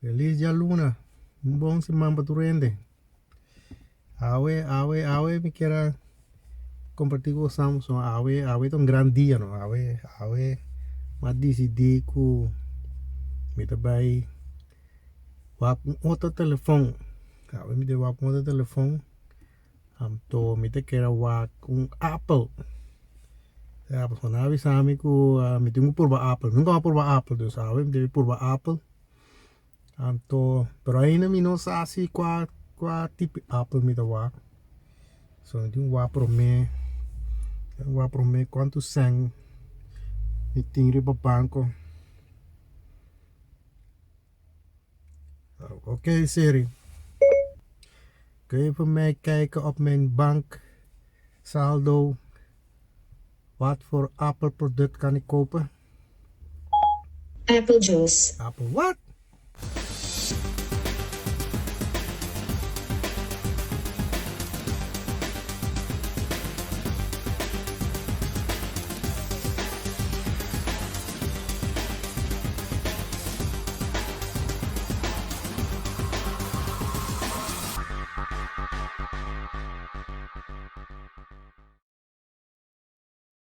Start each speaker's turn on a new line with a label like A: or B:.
A: Feliz ya luna. Un bon semana para tu rende. Awe, me quiera compartir con Samsung. Awe, un gran día, ¿no? Awe, más decidí que me te vai wap un otro teléfono. Awe, me te wap un otro teléfono. Me te quiera wap un Apple. Ya, pues cuando avisame que me tengo por Apple. Nunca va por Apple, tú sabes, me tengo por Apple. Pero ainda me não sabe assim qual tipo de Apple me dá. So, eu vou para mim quanto sang me tem para banco. Ok, Siri. Kun je voor mij kijken op mijn bank saldo? Wat voor Apple product kan ik kopen?
B: Apple juice.
A: Apple what?